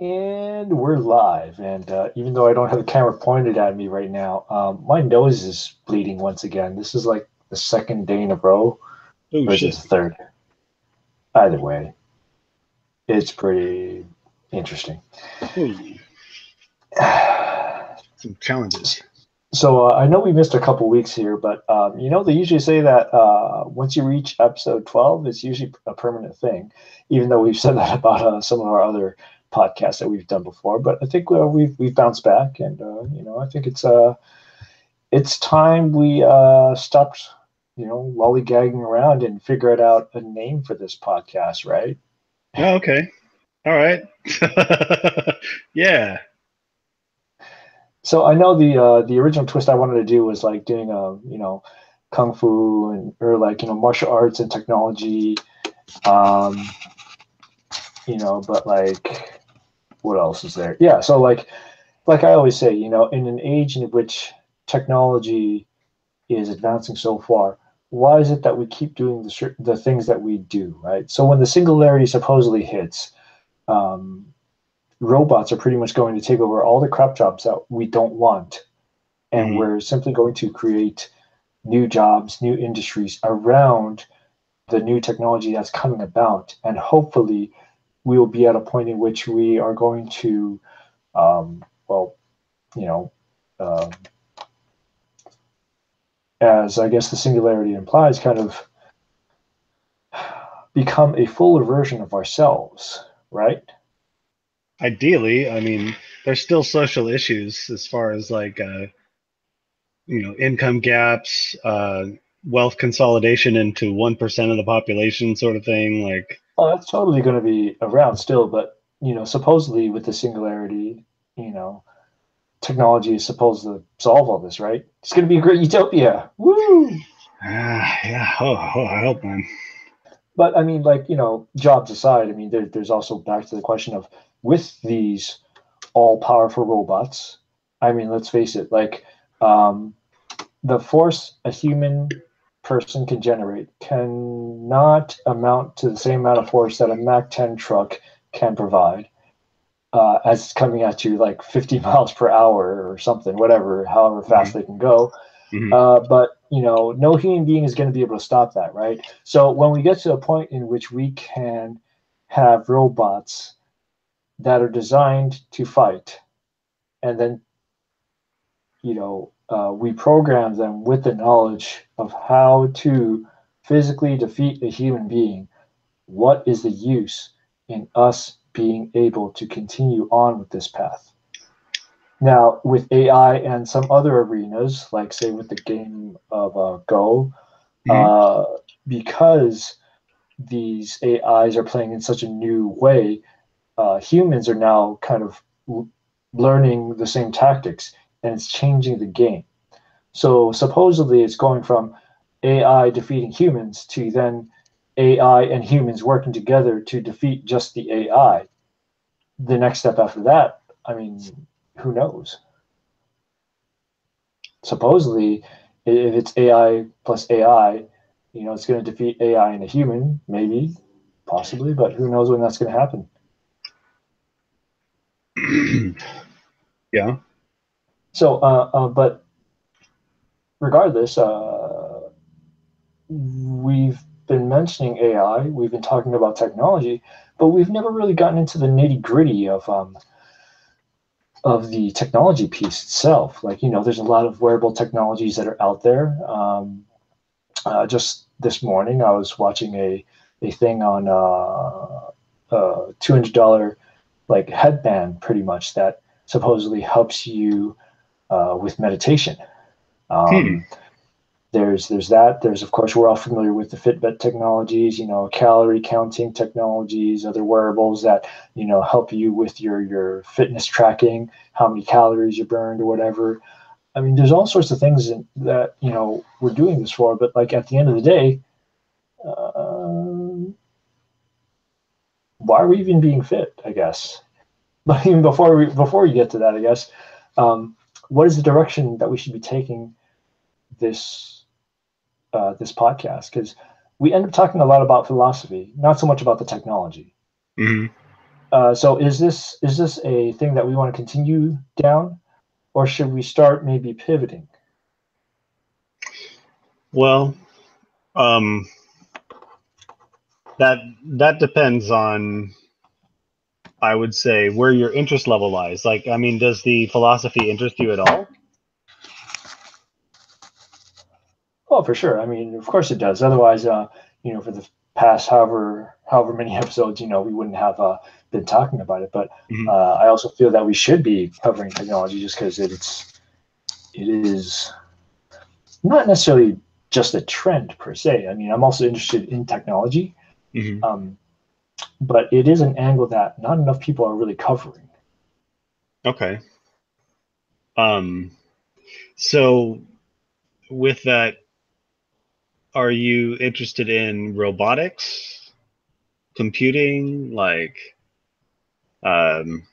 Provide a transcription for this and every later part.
And we're live. And even though I don't have the camera pointed at me right now, my nose is bleeding once again. This is like the second day in a row, Oh or is it shit. the third? Either way, it's pretty interesting. Oh, some challenges. So I know we missed a couple weeks here, but they usually say that once you reach episode 12, it's usually a permanent thing, even though we've said that about some of our other podcasts that we've done before. But I think we've bounced back, and I think it's time we stopped, lollygagging around and figured out a name for this podcast, right? Oh, okay. All right. Yeah. So I know the original twist I wanted to do was like doing kung fu and or like martial arts and technology, um, but like what else is there? Yeah, so like I always say, in an age in which technology is advancing so far, why is it that we keep doing the things that we do, right? So when the singularity supposedly hits, um, robots are pretty much going to take over all the crap jobs that we don't want, and Hmm. we're simply going to create new jobs, new industries around the new technology that's coming about, and hopefully we will be at a point in which we are going to, well, you know, uh, as I guess the singularity implies, kind of become a fuller version of ourselves, right? Ideally, I mean, there's still social issues as far as like income gaps, wealth consolidation into 1% of the population, sort of thing. Like, Well, that's totally going to be around still, but supposedly with the singularity, you know, technology is supposed to solve all this, right? It's going to be a great utopia. Woo! yeah. Oh, I hope, man. But I mean, like, jobs aside, I mean, there's also back to the question of with these all powerful robots, I mean, let's face it, like, um, the force a human person can generate cannot amount to the same amount of force that a Mac 10 truck can provide. As it's coming at you like 50 miles per hour or something, whatever, however fast Hmm. they can go. Hmm. But no human being is going to be able to stop that, right? So when we get to a point in which we can have robots that are designed to fight, and then we program them with the knowledge of how to physically defeat a human being, what is the use in us being able to continue on with this path? Now, with AI and some other arenas, like say with the game of Go, Hmm. uh, because these AIs are playing in such a new way, humans are now kind of learning the same tactics, and it's changing the game. So supposedly, it's going from AI defeating humans to then AI and humans working together to defeat just the AI. The next step after that, I mean, who knows? Supposedly, if it's AI plus AI, it's going to defeat AI and a human, maybe, possibly, but who knows when that's going to happen? Yeah. But regardless, we've been mentioning AI, we've been talking about technology, but we've never really gotten into the nitty gritty of the technology piece itself. Like, there's a lot of wearable technologies that are out there. Just this morning, I was watching a thing on $200 like headband, pretty much that supposedly helps you with meditation. Hmm. Um, there's that. There's of course we're all familiar with the Fitbit technologies, calorie counting technologies, other wearables that help you with your fitness tracking, how many calories you burned or whatever. I mean, there's all sorts of things that we're doing this for, but like at the end of the day, uh, why are we even being fit? I guess. But even before we get to that, I guess, um, what is the direction that we should be taking this this podcast? Because we end up talking a lot about philosophy, not so much about the technology. Hmm. So is this a thing that we want to continue down, or should we start maybe pivoting? Well, um, that depends on, I would say, where your interest level lies. Like, I mean, does the philosophy interest you at all? Oh, for sure. I mean, of course it does. Otherwise, for the past however many episodes, we wouldn't have been talking about it. But Hmm. I also feel that we should be covering technology just because it is not necessarily just a trend per se. I mean, I'm also interested in technology, Hmm. um, but it is an angle that not enough people are really covering. Okay. Um, so with that, are you interested in robotics, computing, like, um,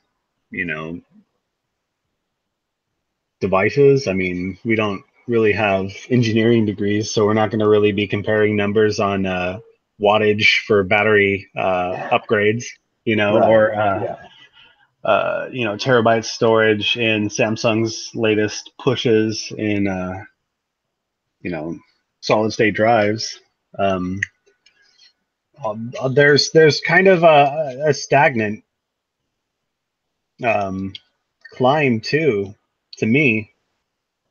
you know, devices? I mean, we don't really have engineering degrees, so we're not going to really be comparing numbers on wattage for battery upgrades, Right. or Yeah. terabyte storage in Samsung's latest pushes in solid state drives. Um, there's kind of a stagnant um, climb too, to me,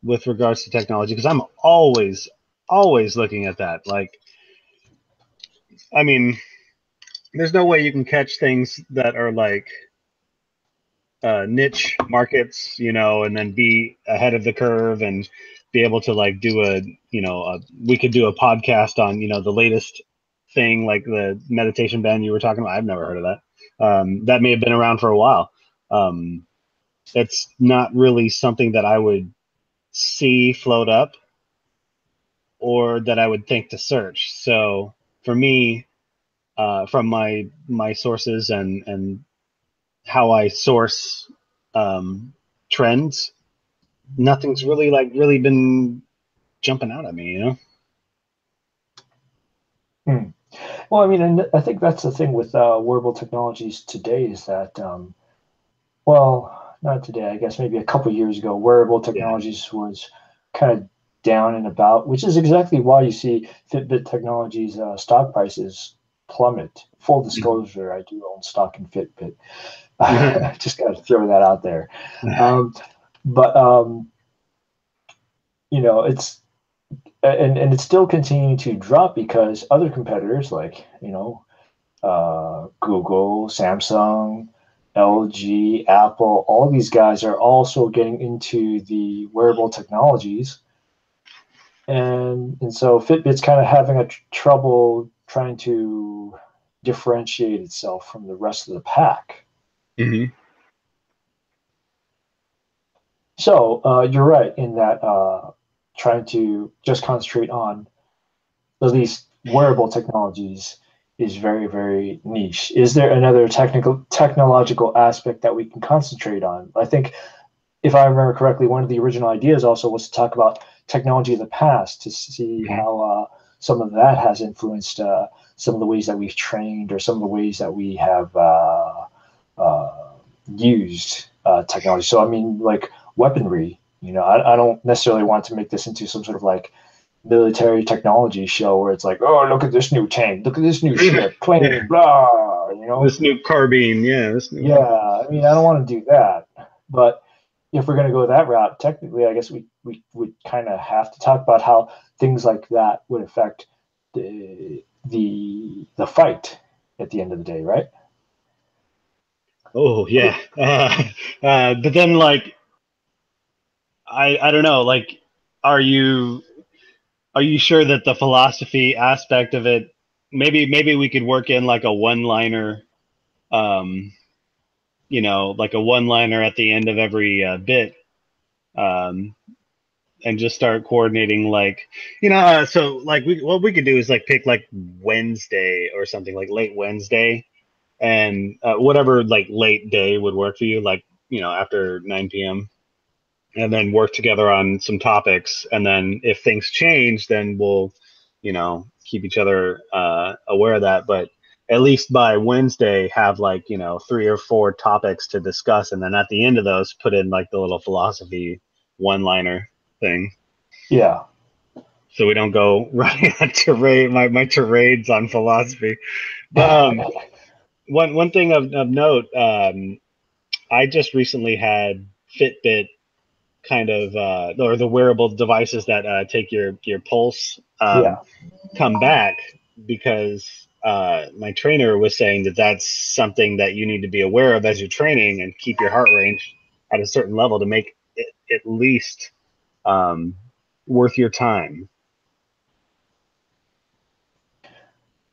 with regards to technology, because I'm always looking at that. Like, I mean, there's no way you can catch things that are like niche markets, and then be ahead of the curve and be able to like do we could do a podcast on, the latest thing, like the meditation band you were talking about. I've never heard of that. That may have been around for a while. Um, it's not really something that I would see float up or that I would think to search. So for me, from my sources and how I source um, trends, nothing's really been jumping out at me. Hmm. Well, I mean, and I think that's the thing with wearable technologies today is that, well, not today, I guess maybe a couple years ago, wearable Yeah. technologies was kind of down and about, which is exactly why you see Fitbit Technologies stock prices plummet. Full disclosure, I do own stock in Fitbit. Just got to throw that out there. Um, but it's and it's still continuing to drop because other competitors like Google, Samsung, LG, Apple, all these guys are also getting into the wearable technologies, and so Fitbit's kind of having a trouble trying to differentiate itself from the rest of the pack. Hmm. So you're right in that trying to just concentrate on at least wearable technologies is very, very niche. Is there another technological aspect that we can concentrate on? I think, if I remember correctly, one of the original ideas also was to talk about technology of the past to see Hmm. how some of that has influenced some of the ways that we've trained or some of the ways that we have uh, used technology. So, I mean, like weaponry. I don't necessarily want to make this into some sort of like military technology show where it's like, oh, look at this new tank, look at this new ship, Yeah. plane, blah. This new carbine, yeah, this new. Yeah, I mean, I don't want to do that. But if we're going to go that route, technically, I guess we would kind of have to talk about how things like that would affect the fight at the end of the day, right? Oh yeah. But then, like, I don't know, like, are you are you sure that the philosophy aspect of it, maybe we could work in like a one liner, um, like a one liner at the end of every bit, um, and just start coordinating, like, so like what we could do is like pick like Wednesday or something, like late Wednesday, and whatever like late day would work for you, like, after 9 p.m., and then work together on some topics, and then if things change, then we'll keep each other aware of that. But at least by Wednesday have like, 3 or 4 topics to discuss, and then at the end of those put in like the little philosophy one-liner thing. Yeah. So we don't go running on tirade, my tirades on philosophy. But one thing of note, I just recently had Fitbit kind of, or the wearable devices that take your pulse, come back, because my trainer was saying that that's something that you need to be aware of as you're training, and keep your heart range at a certain level to make it at least worth your time.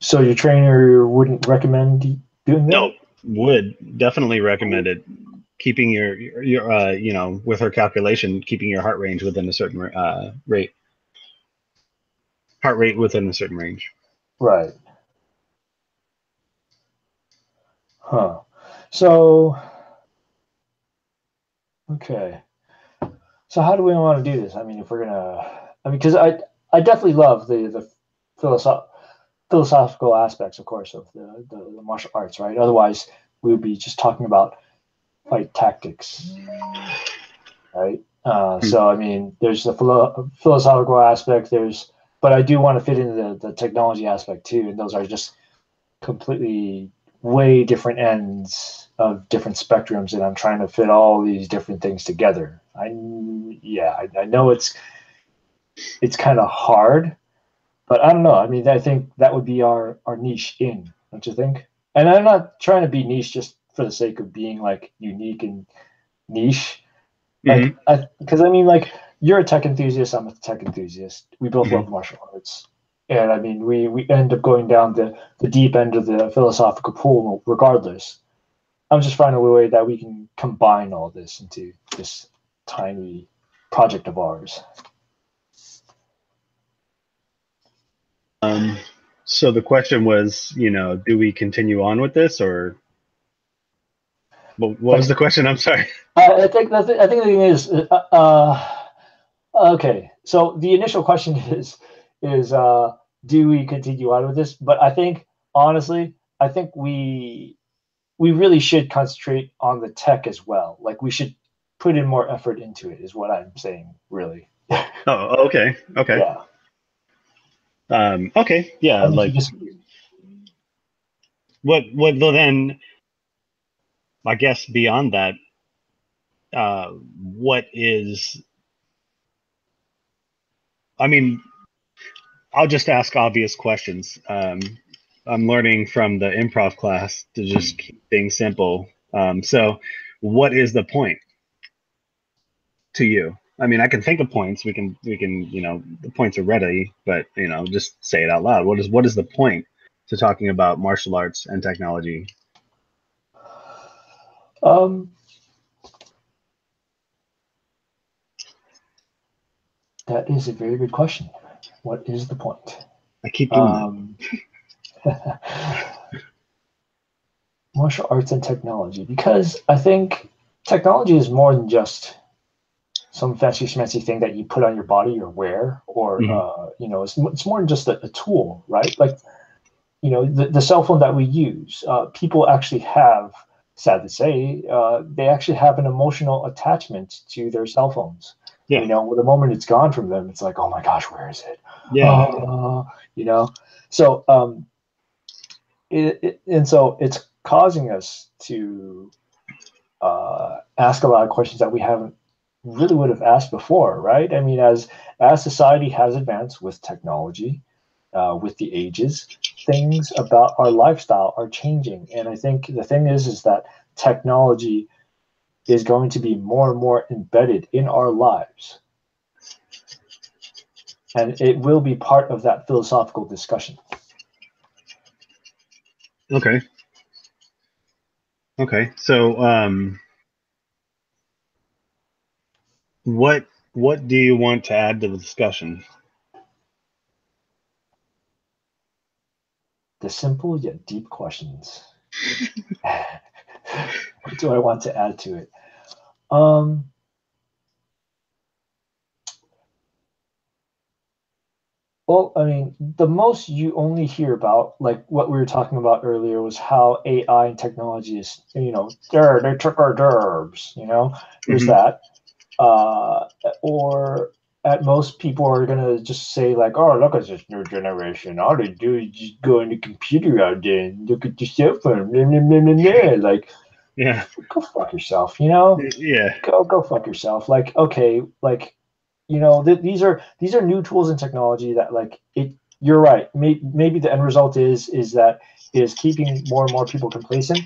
So your trainer wouldn't recommend doing that? No, would definitely recommend it. Keeping your with her calculation, keeping your heart range within a certain rate. Heart rate within a certain range. Right. Huh. So, okay. So how do we want to do this? I mean, if we're gonna, because I definitely love the philosophical aspects, of course, of the martial arts, right? Otherwise, we would be just talking about fight tactics, right? So, I mean, there's the philosophical aspect. But I do want to fit into the technology aspect too, and those are just completely way different ends of different spectrums, and I'm trying to fit all these different things together. I know it's kind of hard, but I don't know. I mean, I think that would be our niche in, don't you think? And I'm not trying to be niche just for the sake of being like unique and niche. Like, because I mean, like, you're a tech enthusiast, I'm a tech enthusiast. We both love martial arts. And I mean, we end up going down the deep end of the philosophical pool regardless. I'm just finding a way that we can combine all this into this tiny project of ours. So the question was, do we continue on with this, or what was the question? I'm sorry. I think the thing is, okay. So the initial question is do we continue on with this? But I think honestly, we really should concentrate on the tech as well. Like, we should put in more effort into it, is what I'm saying, really. Oh, okay. Yeah. Okay. Yeah. Like, what then? I guess beyond that, what is? I mean, I'll just ask obvious questions. I'm learning from the improv class to just keep things simple. So, what is the point to you? I mean, I can think of points. We can, the points are ready, but just say it out loud. What is the point to talking about martial arts and technology? That is a very good question. What is the point? I keep doing that. Martial arts and technology, because I think technology is more than just some fancy schmancy thing that you put on your body or wear, or it's more than just a tool, right? Like, the cell phone that we use, people actually have, sad to say, they actually have an emotional attachment to their cell phones. Yeah. The moment it's gone from them, it's like, oh my gosh, where is it? Yeah. So and so it's causing us to ask a lot of questions that we haven't really would have asked before, right? I mean, as society has advanced with technology, with the ages, things about our lifestyle are changing. And I think the thing is that technology is going to be more and more embedded in our lives. And it will be part of that philosophical discussion. Okay. So, what do you want to add to the discussion? The simple yet deep questions. What do I want to add to it? Well, I mean, the most you only hear about, like what we were talking about earlier, was how AI and technology is, they took our jobs, there's Hmm. that. Uh, or at most, people are gonna just say like, "Oh, look at this new generation. All they do is just go on the computer out there and look at the cell phone." Blah, blah, blah, blah, blah. Like, Yeah. go fuck yourself, Yeah. Go fuck yourself. Like, okay, like, these are new tools and technology that, like, it. You're right. Maybe the end result is that is keeping more and more people complacent,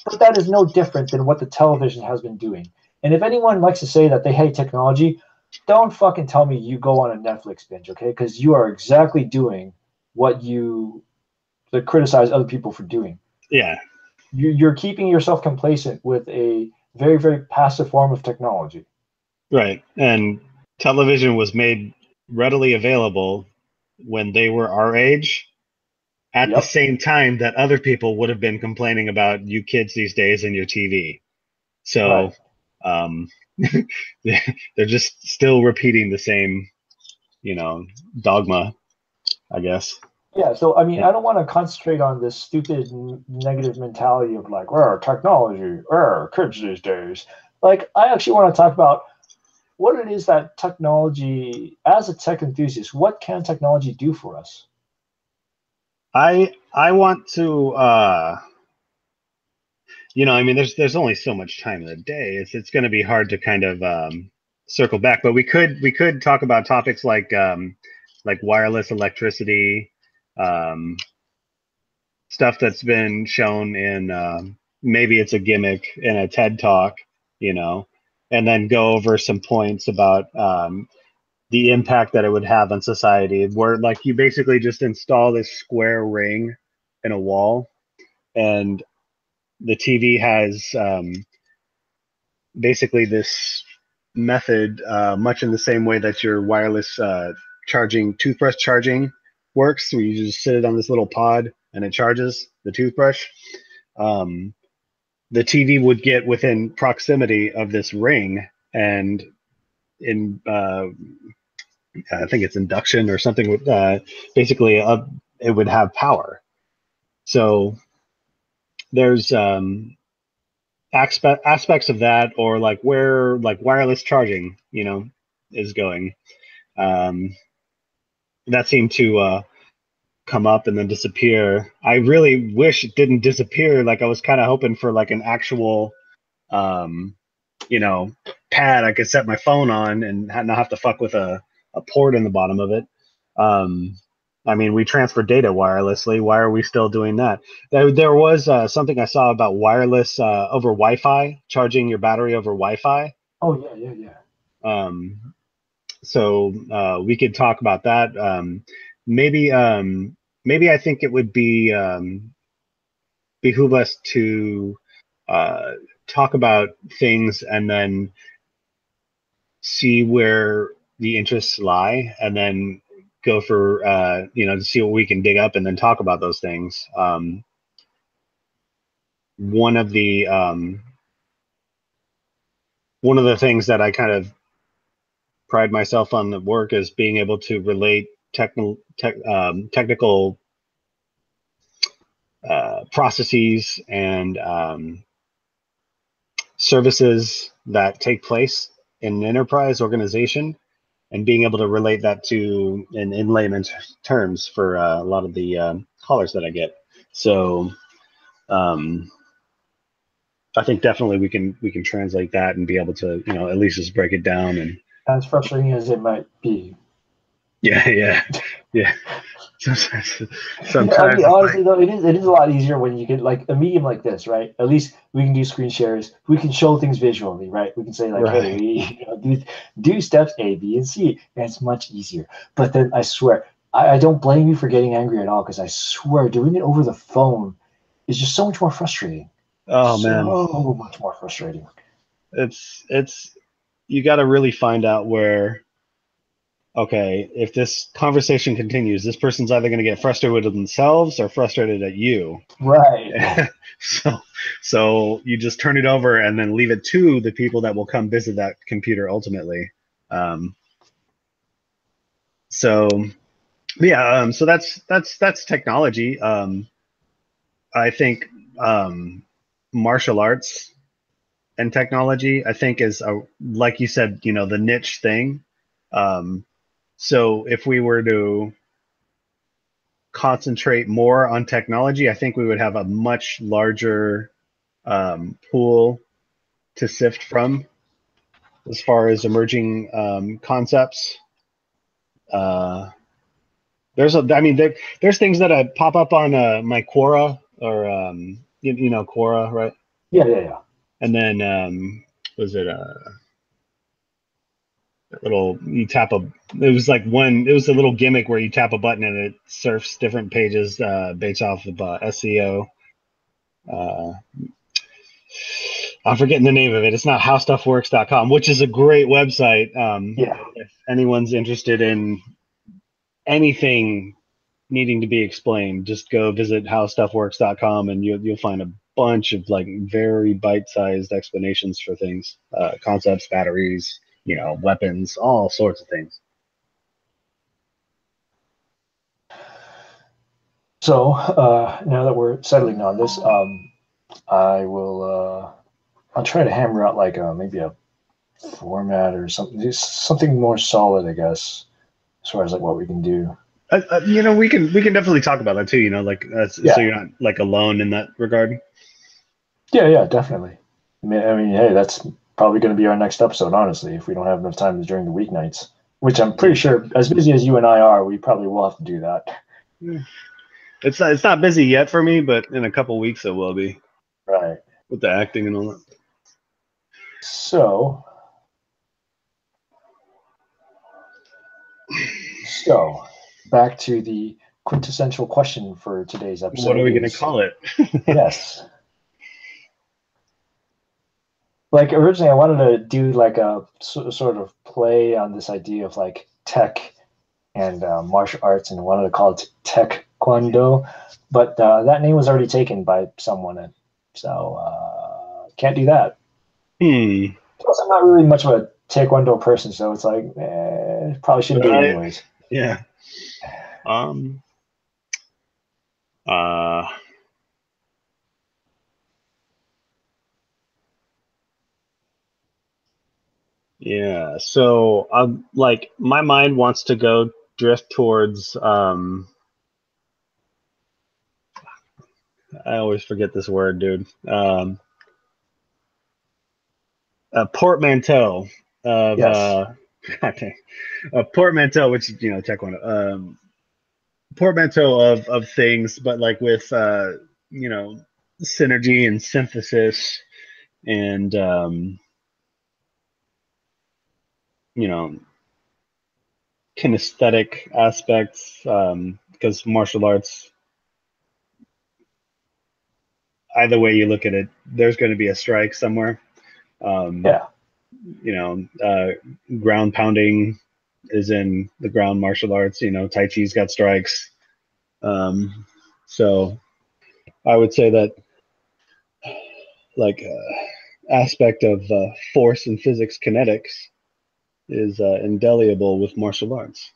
but that is no different than what the television has been doing. And if anyone likes to say that they hate technology, don't fucking tell me you go on a Netflix binge, okay? Because you are exactly doing what you criticize other people for doing. Yeah. You're keeping yourself complacent with a very, very passive form of technology. Right. And television was made readily available when they were our age, at the Yep. same time that other people would have been complaining about you kids these days and your TV. So Right. um, they're just still repeating the same, dogma, I guess. Yeah, so I mean, I don't want to concentrate on this stupid negative mentality of like, technology, kids these days. Like, I actually want to talk about what it is that technology, as a tech enthusiast, what can technology do for us? I want to I mean there's only so much time in the day. It's going to be hard to kind of circle back, but we could talk about topics like wireless electricity, um, stuff that's been shown in maybe it's a gimmick in a TED talk, you know, and then go over some points about the impact that it would have on society, where like you basically just install this square ring in a wall, and the TV has basically this method, much in the same way that your wireless toothbrush charging works, where you just sit it on this little pod and it charges the toothbrush. Um, the TV would get within proximity of this ring, and in I think it's induction or something with basically it would have power. So there's aspects of that, or like where like wireless charging, is going. Um, that seemed to come up and then disappear. I really wish it didn't disappear. Like I was kind of hoping for like an actual, um, you know, pad I could set my phone on and not have to fuck with a port in the bottom of it. Um, I mean, we transfer data wirelessly. Why are we still doing that? There was something I saw about wireless over Wi-Fi, charging your battery over Wi-Fi. Oh yeah, yeah, yeah. Um, so we could talk about that. Maybe, maybe I think it would be behoove us to uh, talk about things and then see where the interests lie, and then go for to see what we can dig up and then talk about those things. One of the one of the things that I kind of pride myself on the work is being able to relate technical processes and services that take place in an enterprise organization, and being able to relate that to in layman's terms for a lot of the callers that I get. So um, I think definitely we can translate that and be able to at least just break it down. And As frustrating as it might be. yeah, yeah, yeah. Sometimes, I mean, sometimes it's honestly like though, it is a lot easier when you get like a medium like this, right? At least we can do screen shares. We can show things visually, right? We can say like, "Hey, right. do steps A, B, and C," and it's much easier. But then I swear, I don't blame you for getting angry at all, because I swear doing it over the phone is just so much more frustrating. Oh man, So much more frustrating. it's you got to really find out where, okay, if this conversation continues, this person's either going to get frustrated with themselves or frustrated at you. Right. so so you just turn it over and then leave it to the people that will come visit that computer ultimately. um, so Yeah, so that's technology. I think martial arts and technology, I think, is like you said, the niche thing. So if we were to concentrate more on technology, I think we would have a much larger pool to sift from as far as emerging concepts. There's things that pop up on my Quora or Quora, right? Yeah. And then was it little you tap a it was like one it was a little gimmick where you tap a button and it surfs different pages based off of SEO. Uh, I'm forgetting the name of it. It's not howstuffworks.com, which is a great website. Yeah. If anyone's interested in anything needing to be explained, just go visit howstuffworks.com and you'll find a bunch of like very bite-sized explanations for things, concepts, batteries, weapons, all sorts of things. So now that we're settling on this, I will. I'll try to hammer out like maybe a format or something, just something more solid, I guess, as far as like what we can do. We can definitely talk about that too. Yeah. So you're not like alone in that regard. Yeah, definitely. I mean, hey, that's probably going to be our next episode, honestly, if we don't have enough time during the weeknights, which I'm pretty sure, as busy as you and I are, we probably will have to do that. It's not busy yet for me, but in a couple weeks it will be. Right. With the acting and all that. So back to the quintessential question for today's episode. What are we going to call it? Yes. Like originally I wanted to do like a sort of play on this idea of like tech and martial arts, and wanted to call it Taekwondo, but that name was already taken by someone, so can't do that. Plus, I'm not really much of a Taekwondo person, so it's like probably shouldn't do it anyways. Yeah. Yeah. So like my mind wants to go drift towards I always forget this word, dude. A portmanteau of Yes. a portmanteau, which is Taekwondo. Portmanteau of things, but like with synergy and synthesis and kinesthetic aspects, because martial arts, either way you look at it, there's going to be a strike somewhere. Yeah. Ground pounding is in the ground martial arts. Tai Chi's got strikes. So I would say that like aspect of force and physics kinetics is indelible with martial arts.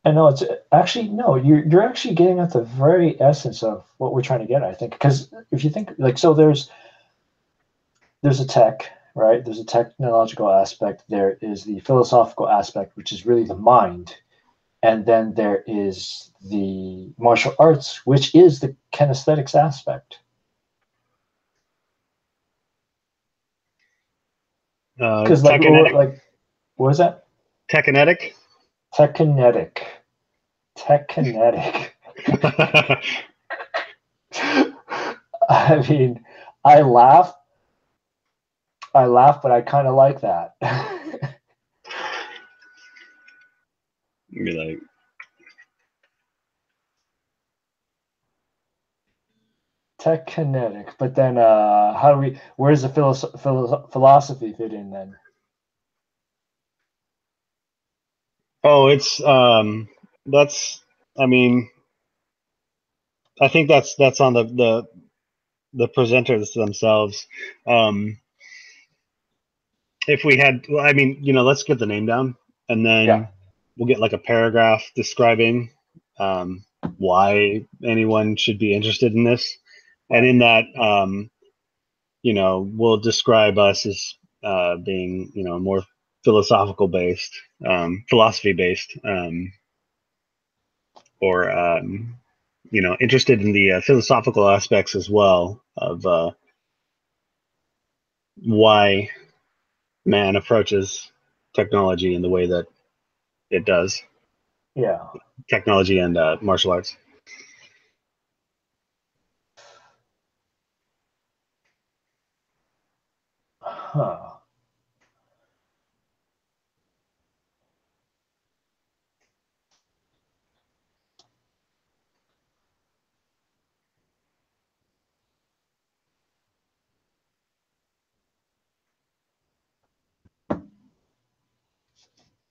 I know it's actually no, you're actually getting at the very essence of what we're trying to get at, I think, because if you think like so, there's a tech, right? There's a technological aspect. There is the philosophical aspect, which is really the mind, and then there is the martial arts, which is the kinesthetics aspect. Because like what was that? Tekinetic. Tekinetic. I mean, I laugh, but I kind of like that. Be like, Tekinetic, but then where does the philosophy fit in then? oh, it's that's. I mean, I think that's on the presenters themselves. If we had, well, I mean, let's get the name down, and then we'll get like a paragraph describing why anyone should be interested in this, and in that, we'll describe us as being, more philosophy based, or interested in the philosophical aspects as well of why man approaches technology in the way that it does. Yeah. Technology and martial arts. Huh.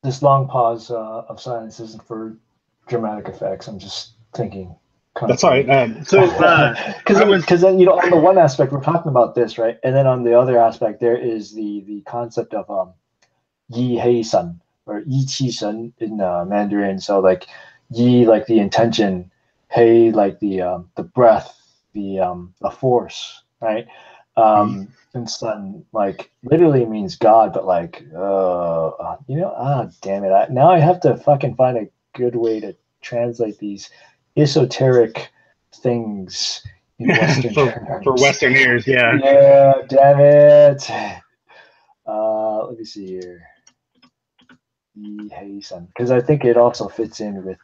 This long pause of silence isn't for dramatic effects. I'm just thinking. That's all right. Because then on the one aspect we're talking about this, right, and then on the other aspect there is the concept of yi hei san or yi qi shen in Mandarin. So like yi like the intention, hei like the breath, the force, right? And sun like literally means God, but like damn it! Now I have to fucking find a good way to translate these esoteric things in Western terms. For Western ears, yeah. Yeah, damn it. Let me see here. Because I think it also fits in with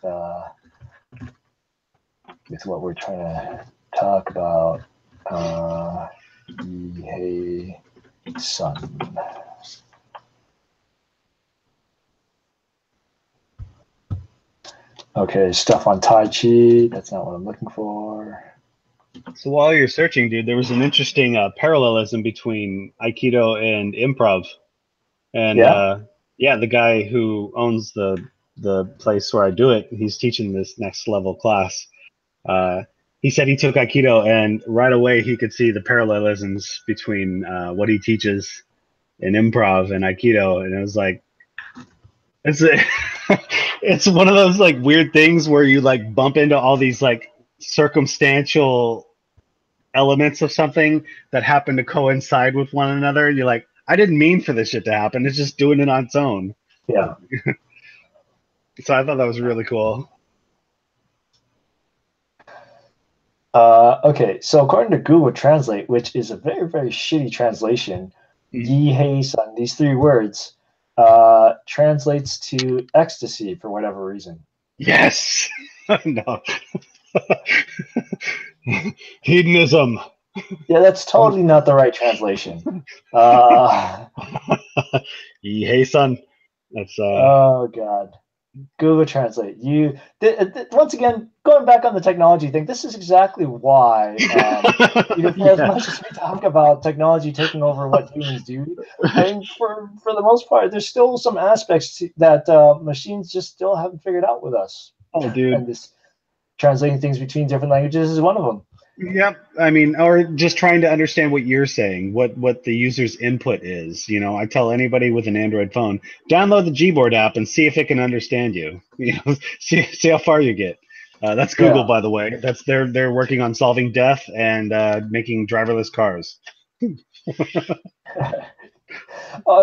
what we're trying to talk about. Sun. Okay, stuff on Tai Chi. That's not what I'm looking for. So while you're searching, dude, there was an interesting parallelism between Aikido and improv. And the guy who owns the place where I do it, he's teaching this next level class. He said he took Aikido, and right away he could see the parallelisms between what he teaches in improv and Aikido, and it was like, it's one of those like weird things where you like bump into all these like circumstantial elements of something that happen to coincide with one another. You're like, I didn't mean for this shit to happen. It's just doing it on its own. Yeah. So I thought that was really cool. Okay, so according to Google Translate, which is a very, very shitty translation, Yi Hei San, these three words, translates to ecstasy for whatever reason. Yes. No. Hedonism. Yeah, that's totally not the right translation. Yi Hei San. That's oh god. Google Translate. Once again, going back on the technology thing, this is exactly why, as much as we talk about technology taking over what humans do, I mean, for the most part, there's still some aspects that machines just still haven't figured out with us. Oh, dude. And this translating things between different languages is one of them. Yep. I mean, or just trying to understand what you're saying, what the user's input is. I tell anybody with an Android phone, download the Gboard app and see if it can understand you. See how far you get. That's Google, by the way. That's they're working on solving death and making driverless cars. I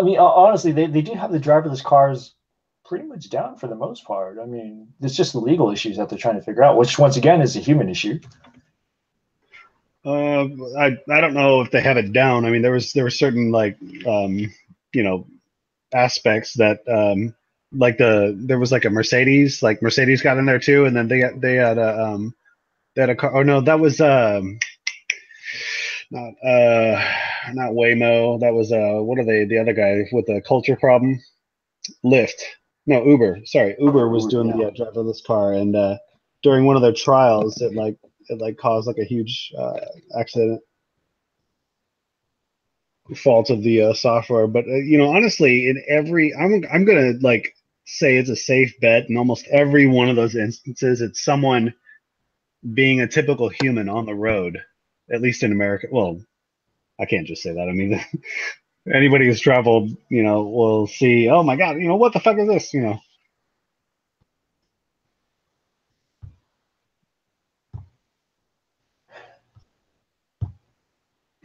mean, honestly, they do have the driverless cars pretty much down for the most part. I mean, it's just the legal issues that they're trying to figure out, which once again is a human issue. I don't know if they have it down. I mean, there were certain like aspects that like there was like a Mercedes got in there too, and then they had a car. Oh no, that was not Waymo. That was what are they? The other guy with the culture problem, Lyft. No, Uber. Sorry, Uber was doing the driverless car, and during one of their trials, it caused like a huge accident. Fault of the software, but honestly, in every, I'm gonna like say it's a safe bet in almost every one of those instances, it's someone being a typical human on the road, at least in America. Well, I can't just say that. I mean, anybody who's traveled, will see, oh my God, what the fuck is this?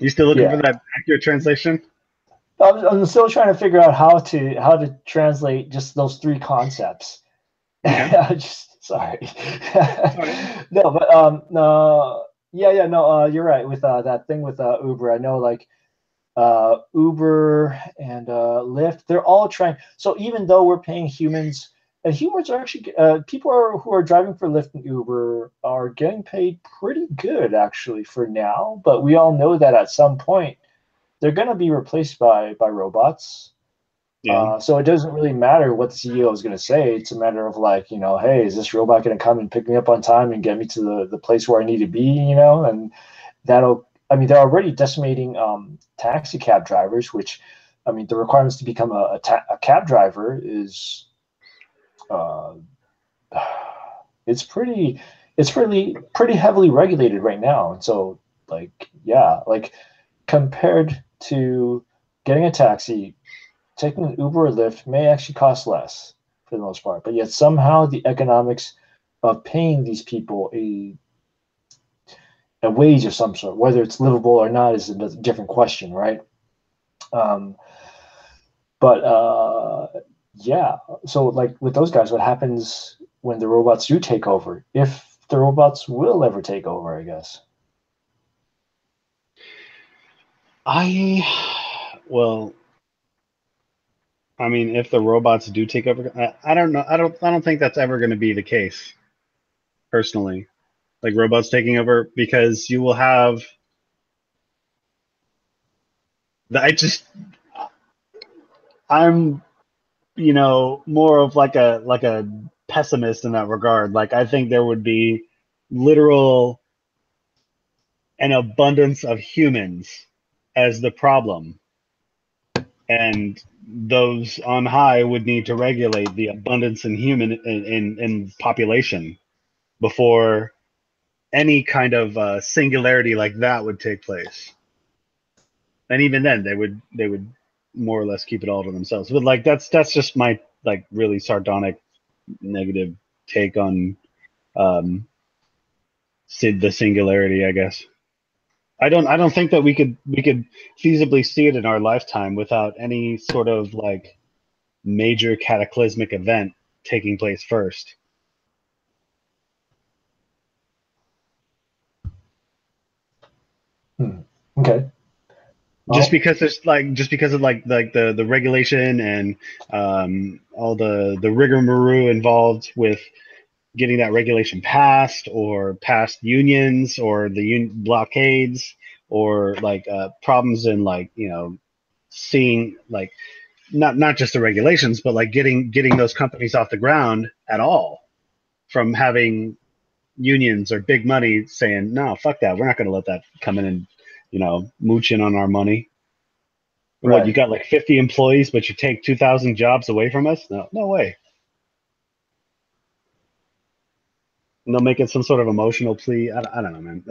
You still looking for Yeah. that accurate translation? I'm still trying to figure out how to translate just those three concepts. Okay. Just sorry. All right. No, but no, yeah, no, you're right with that thing with Uber. I know like Uber and Lyft, they're all trying. So even though we're paying humans, and humans are actually who are driving for Lyft and Uber are getting paid pretty good actually for now. But we all know that at some point they're going to be replaced by robots. Yeah. So it doesn't really matter what the CEO is going to say. It's a matter of like, hey, is this robot going to come and pick me up on time and get me to the place where I need to be, and I mean, they're already decimating taxi cab drivers, which, I mean, the requirements to become a cab driver is, uh, it's pretty heavily regulated right now. And so, like, yeah, like compared to getting a taxi, taking an Uber or Lyft may actually cost less for the most part, but yet somehow the economics of paying these people a wage of some sort, whether it's livable or not, is a different question, right? Um, but yeah, so like with those guys, what happens when the robots do take over? If the robots will ever take over, I guess. Well, I mean, if the robots do take over, I don't know. I don't think that's ever going to be the case, personally. Like robots taking over, because you will have. I just, I'm, more of like a pessimist in that regard. Like I think there would be literal an abundance of humans as the problem, and those on high would need to regulate the abundance in human in population before any kind of singularity like that would take place. And even then, they would more or less keep it all to themselves. But like that's just my like really sardonic negative take on um, the singularity, I guess. I don't think that we could feasibly see it in our lifetime without any sort of like major cataclysmic event taking place first. Hmm. Okay. Just Well, because of like the regulation and all the rigmarole involved with getting that regulation passed, or past unions, or the blockades, or like problems in like seeing like not just the regulations, but like getting those companies off the ground at all, from having unions or big money saying no, fuck that, we're not going to let that come in and mooch in on our money. And what, you right. got like 50 employees, but you take 2,000 jobs away from us? No, no way. And they'll make it some sort of emotional plea. I don't know, man.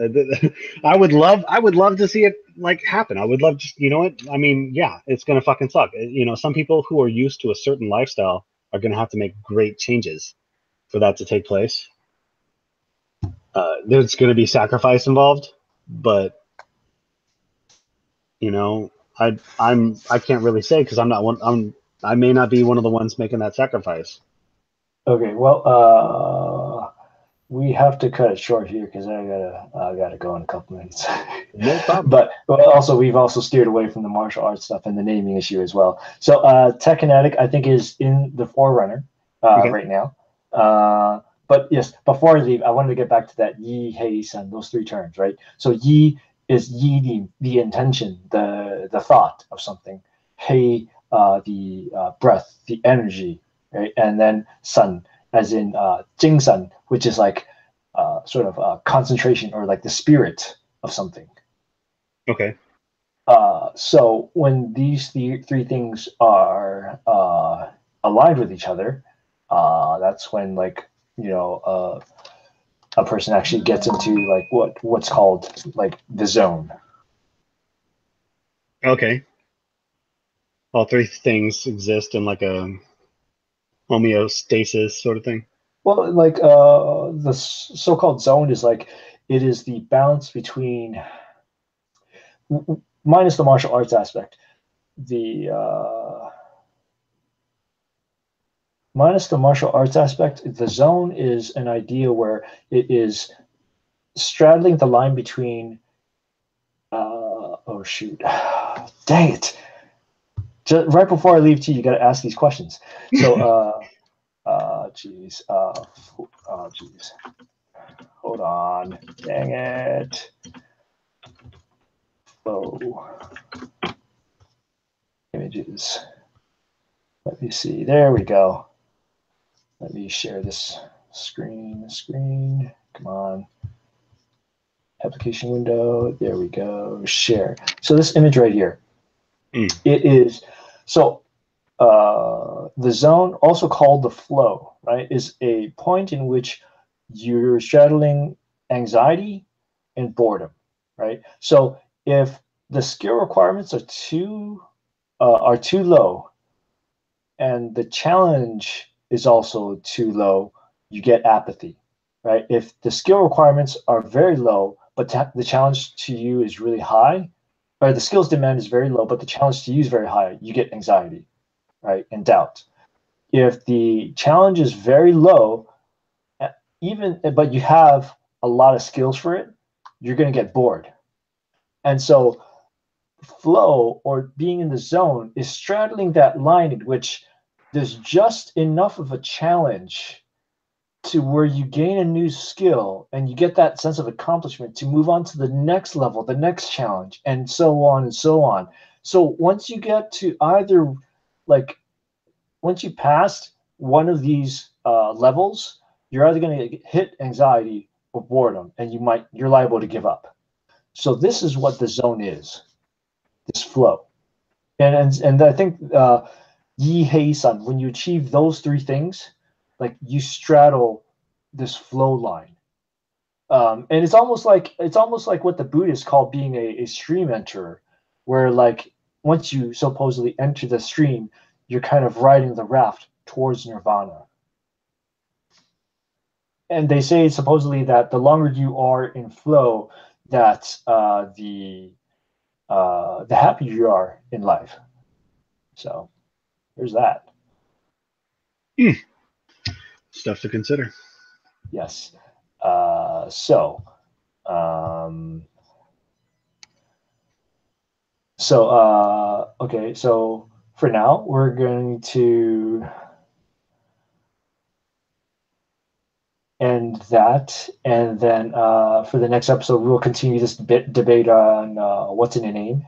I would love to see it like happen. I would love, just, you know what? I mean, yeah, it's gonna fucking suck. Some people who are used to a certain lifestyle are gonna have to make great changes for that to take place. There's gonna be sacrifice involved, but you know, I can't really say, because I'm not one. I may not be one of the ones making that sacrifice. Okay. Well, we have to cut it short here because I gotta go in a couple minutes. No problem. but also we've also steered away from the martial arts stuff and the naming issue as well. So Techinetic, I think, is in the forerunner Okay. right now. But yes, before I leave, I wanted to get back to that Yi, Hei, Sen, those three terms, right? So Yi is Yi, the intention, the thought of something. Hei, the breath, the energy, right? And then Sun, as in Jing Sun, which is like sort of concentration, or like the spirit of something. Okay. So when these three things are aligned with each other, that's when like a person actually gets into like what's called like the zone. Okay. All three things exist in like a homeostasis sort of thing. Well, like the so-called zone is like it is the balance between minus the martial arts aspect. Minus the martial arts aspect, the zone is an idea where it is straddling the line between oh shoot, dang it, just right before I leave to you, got to ask these questions. So geez, hold on, dang it. Flow images, let me see, there we go. Let me share this screen, come on. Application window, there we go, share. So this image right here, it is, so the zone, also called the flow, right, is a point in which you're straddling anxiety and boredom, right? So if the skill requirements are too low and the challenge is also too low, you get apathy, right? If the skill requirements are very low, but the challenge to you is really high, or the skills demand is very low, but the challenge to you is very high, you get anxiety, right, and doubt. If the challenge is very low, but you have a lot of skills for it, you're going to get bored. And so flow, or being in the zone, is straddling that line in which there's just enough of a challenge to where you gain a new skill and you get that sense of accomplishment to move on to the next level, the next challenge, and so on and so on. So once you get to either, like, once you pass one of these levels, you're either going to hit anxiety or boredom, and you're liable to give up. So this is what the zone is, this flow. And I think Yi Hei-san, when you achieve those three things, like, you straddle this flow line. And it's almost like what the Buddhists call being a stream enterer, where, like, once you supposedly enter the stream, you're kind of riding the raft towards nirvana. And they say supposedly that the longer you are in flow, that the happier you are in life. So there's that. Stuff to consider. Yes. Okay, so for now, we're going to end that, and then for the next episode, we'll continue this debate on what's in a name,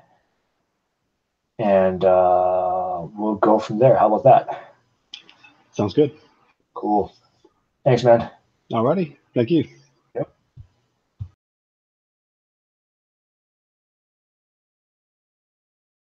and we'll go from there. How about that? Sounds good. Cool. Thanks, man. Alrighty. Thank you.